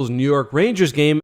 New York Rangers game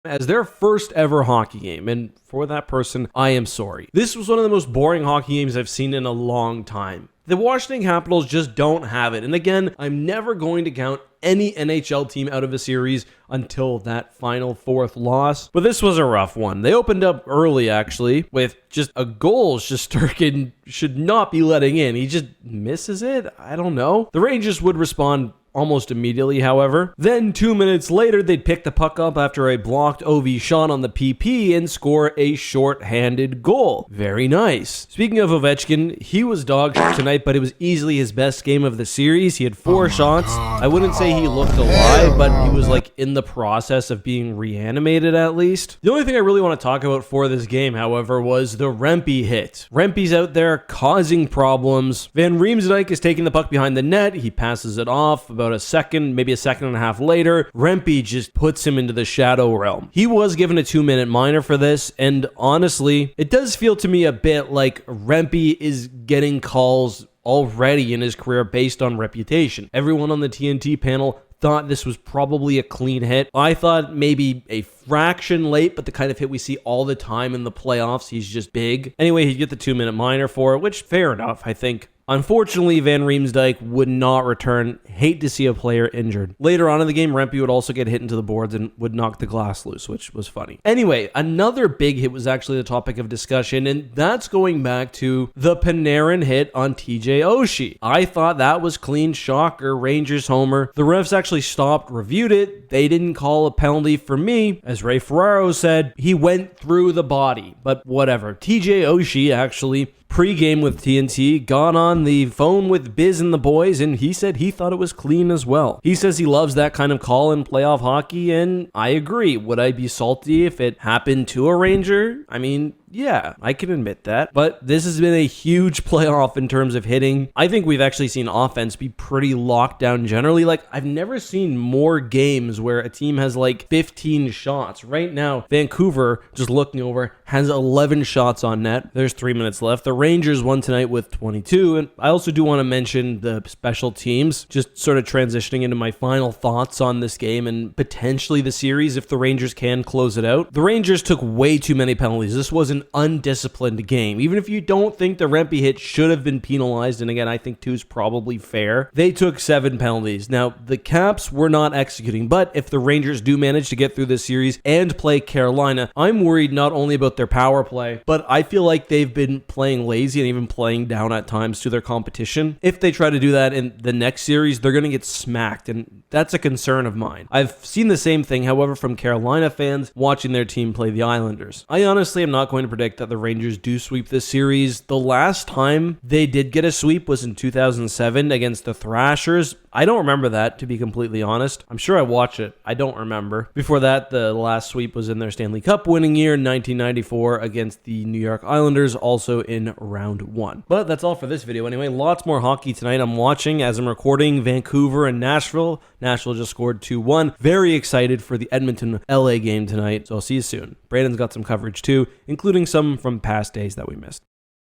as their first ever hockey game, and for that person, I am sorry. This was one of the most boring hockey games I've seen in a long time. The Washington Capitals just don't have it, and again, I'm never going to count any NHL team out of a series until that final fourth loss. But this was a rough one. They opened up early, actually, with just a goal Shesterkin should not be letting in. He just misses it? I don't know. The Rangers would respond almost immediately, however. Then 2 minutes later, they'd pick the puck up after a blocked OV shot on the PP and score a short-handed goal. Very nice. Speaking of Ovechkin, he was dog shit tonight, but it was easily his best game of the series. He had 4 shots. I wouldn't say he looked alive, but he was like in the process of being reanimated at least. The only thing I really want to talk about for this game, however, was the Rempe hit. Rempe's out there causing problems. Van Riemsdyk is taking the puck behind the net. He passes it off. About a second, maybe a second and a half later, Rempe just puts him into the shadow realm. He was given a 2-minute minor for this, and honestly, it does feel to me a bit like Rempe is getting calls already in his career based on reputation. Everyone on the TNT panel thought this was probably a clean hit. I thought maybe a fraction late, but the kind of hit we see all the time in the playoffs. He's just big. Anyway, he'd get the 2-minute minor for it, which fair enough, I think. Unfortunately, Van Riemsdyk would not return. Hate to see a player injured. Later on in the game, Rempe would also get hit into the boards and would knock the glass loose, which was funny. Anyway, another big hit was actually the topic of discussion, and that's going back to the Panarin hit on TJ Oshie. I thought that was clean. Shocker, Rangers homer. The refs actually stopped, reviewed it. They didn't call a penalty for me. As Ray Ferraro said, he went through the body, but whatever. TJ Oshie actually pre-game with TNT, got on the phone with Biz and the boys, and he said he thought it was clean as well. He says he loves that kind of call in playoff hockey, and I agree. Would I be salty if it happened to a Ranger? I mean, yeah, I can admit that. But this has been a huge playoff in terms of hitting. I think we've actually seen offense be pretty locked down generally. Like, I've never seen more games where a team has like 15 shots. Right now, Vancouver, just looking over, has 11 shots on net. There's 3 minutes left. The Rangers won tonight with 22. And I also do want to mention the special teams, just sort of transitioning into my final thoughts on this game and potentially the series if the Rangers can close it out. The Rangers took way too many penalties. This was an undisciplined game. Even if you don't think the Rempe hit should have been penalized, and again, I think 2 is probably fair, they took 7 penalties. Now, the Caps were not executing, but if the Rangers do manage to get through this series and play Carolina, I'm worried not only about their power play, but I feel like they've been playing lazy and even playing down at times to their competition. If they try to do that in the next series, they're going to get smacked, and that's a concern of mine. I've seen the same thing, however, from Carolina fans watching their team play the Islanders. I honestly am not going to predict that the Rangers do sweep this series. The last time they did get a sweep was in 2007 against the Thrashers. I don't remember that, to be completely honest. I'm sure I watched it. I don't remember. Before that, the last sweep was in their Stanley Cup winning year in 1994 against the New York Islanders, also in round 1. But that's all for this video anyway. Lots more hockey tonight. I'm watching as I'm recording Vancouver and Nashville. Nashville just scored 2-1. Very excited for the Edmonton-LA game tonight, so I'll see you soon. Brandon's got some coverage too, including some from past days that we missed.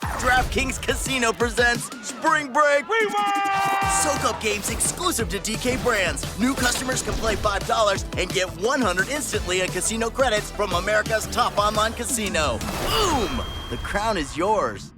DraftKings Casino presents Spring Break Rewind! Soak up games exclusive to DK Brands. New customers can play $5 and get $100 instantly in casino credits from America's top online casino. Boom! The crown is yours.